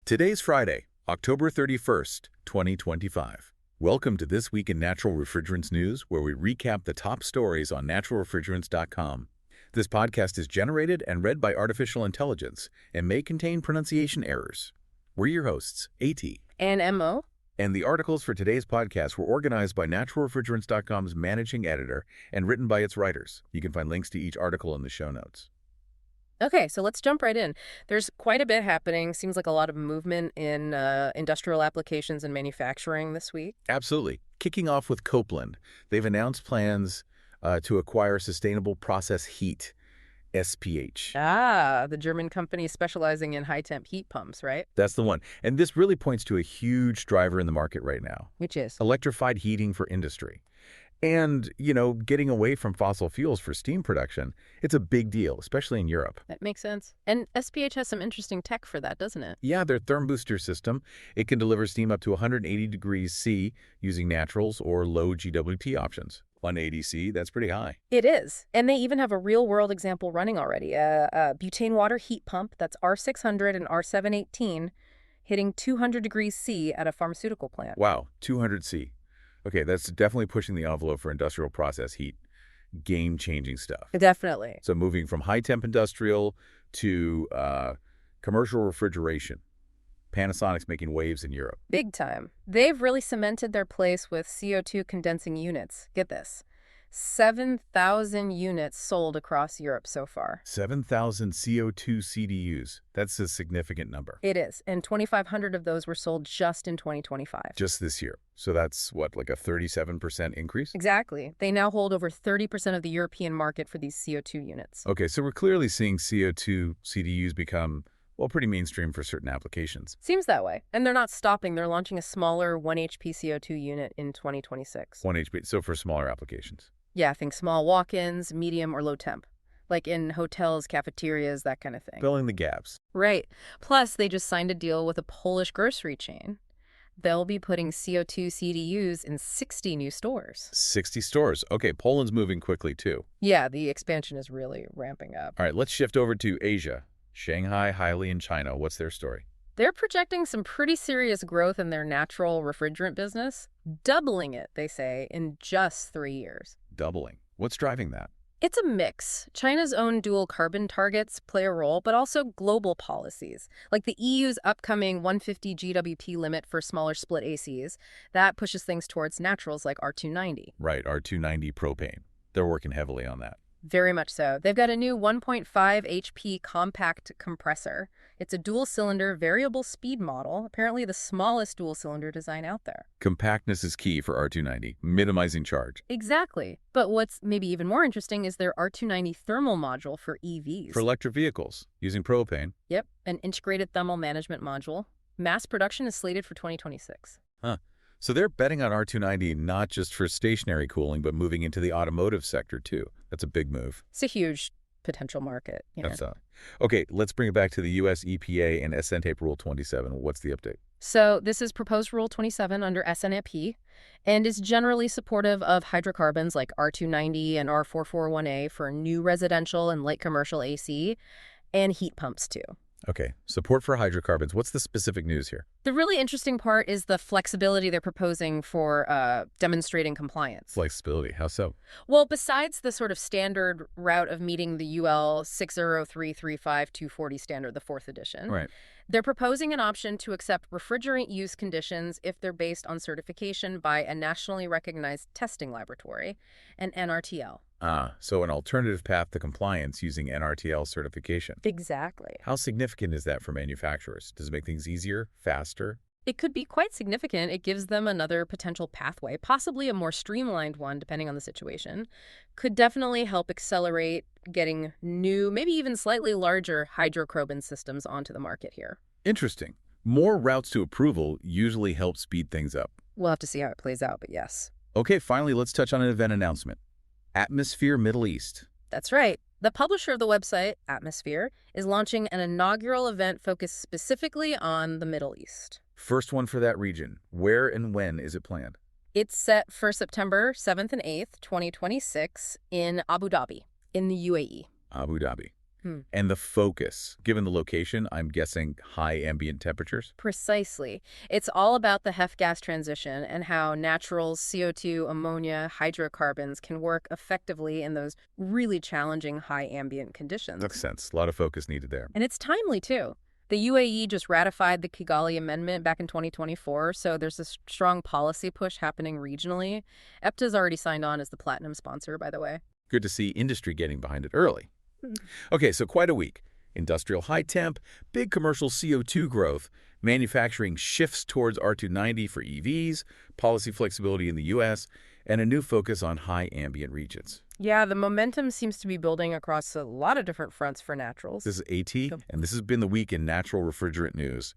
Today's Friday, October 31st, 2025. Welcome to This Week in Natural Refrigerants News, where we recap the top stories on naturalrefrigerants.com. This podcast is generated and read by artificial intelligence and may contain pronunciation errors. We're your hosts, AT. And MO. And the articles for today's podcast were organized by naturalrefrigerants.com's managing editor and written by its writers. You can find links to each article in the show notes. Okay, so let's jump right in. There's quite a bit happening. Seems like a lot of movement in industrial applications and manufacturing this week. Absolutely. Kicking off with Copeland, they've announced plans to acquire Sustainable Process Heat, SPH. The German company specializing in high-temp heat pumps, right? That's the one. And this really points to a huge driver in the market right now. Which is? Electrified heating for industry. And, getting away from fossil fuels for steam production, it's a big deal, especially in Europe. That makes sense. And SPH has some interesting tech for that, doesn't it? Yeah, their therm booster system, it can deliver steam up to 180 degrees C using naturals or low GWP options. 180 C, that's pretty high. It is. And they even have a real-world example running already. A butane water heat pump that's R600 and R718 hitting 200 degrees C at a pharmaceutical plant. Wow, 200 C. Okay, that's definitely pushing the envelope for industrial process heat. Game-changing stuff. Definitely. So moving from high-temp industrial to commercial refrigeration. Panasonic's making waves in Europe. Big time. They've really cemented their place with CO2 condensing units. Get this. 7,000 units sold across Europe so far. 7,000 CO2 CDUs. That's a significant number. It is. And 2,500 of those were sold just in 2025. Just this year. So that's, like a 37% increase? Exactly. They now hold over 30% of the European market for these CO2 units. Okay, so we're clearly seeing CO2 CDUs become, pretty mainstream for certain applications. Seems that way. And they're not stopping. They're launching a smaller 1 HP CO2 unit in 2026. 1 HP, so for smaller applications. Yeah, think small walk-ins, medium or low temp. Like in hotels, cafeterias, that kind of thing. Filling the gaps. Right. Plus, they just signed a deal with a Polish grocery chain. They'll be putting CO2 CDUs in 60 new stores. 60 stores. Okay, Poland's moving quickly, too. Yeah, the expansion is really ramping up. All right, let's shift over to Asia. Shanghai, Haili, and China. What's their story? They're projecting some pretty serious growth in their natural refrigerant business. Doubling it, they say, in just 3 years. Doubling. What's driving that? It's a mix. China's own dual carbon targets play a role, but also global policies, like the EU's upcoming 150 GWP limit for smaller split ACs. That pushes things towards naturals like R290. Right, R290 propane. They're working heavily on that. Very much so. They've got a new 1.5 HP compact compressor. It's a dual-cylinder variable speed model, apparently the smallest dual-cylinder design out there. Compactness is key for R290, minimizing charge. Exactly. But what's maybe even more interesting is their R290 thermal module for EVs. For electric vehicles, using propane. Yep, an integrated thermal management module. Mass production is slated for 2026. Huh. So they're betting on R290 not just for stationary cooling, but moving into the automotive sector, too. That's a big move. It's a huge potential market. Okay, let's bring it back to the U.S. EPA and SNAP Rule 27. What's the update? So this is proposed Rule 27 under SNAP and is generally supportive of hydrocarbons like R290 and R441A for new residential and light commercial AC and heat pumps, too. Okay, support for hydrocarbons. What's the specific news here? The really interesting part is the flexibility they're proposing for demonstrating compliance. Flexibility, how so? Well, besides the sort of standard route of meeting the UL 60335-240 standard, the 4th edition, right. They're proposing an option to accept refrigerant use conditions if they're based on certification by a nationally recognized testing laboratory, an NRTL. So an alternative path to compliance using NRTL certification. Exactly. How significant is that for manufacturers? Does it make things easier, faster? It could be quite significant. It gives them another potential pathway, possibly a more streamlined one, depending on the situation. Could definitely help accelerate getting new, maybe even slightly larger hydrocarbon systems onto the market here. Interesting. More routes to approval usually help speed things up. We'll have to see how it plays out, but yes. Okay, finally, let's touch on an event announcement. Atmosphere Middle East. That's right. The publisher of the website, Atmosphere, is launching an inaugural event focused specifically on the Middle East. First one for that region. Where and when is it planned? It's set for September 7th and 8th, 2026 in Abu Dhabi, in the UAE. Abu Dhabi. And the focus, given the location, I'm guessing high ambient temperatures? Precisely. It's all about the HEF gas transition and how natural CO2, ammonia, hydrocarbons can work effectively in those really challenging high ambient Makes conditions. sense. A lot of focus needed there. And it's timely, too. The UAE just ratified the Kigali Amendment back in 2024, so there's a strong policy push happening regionally. EPTA's already signed on as the platinum sponsor, by the way. Good to see industry getting behind it early. Okay, so quite a week. Industrial high temp, big commercial CO2 growth, manufacturing shifts towards R290 for EVs, policy flexibility in the U.S., and a new focus on high ambient regions. Yeah, the momentum seems to be building across a lot of different fronts for naturals. This is AT, and this has been the week in natural refrigerant news.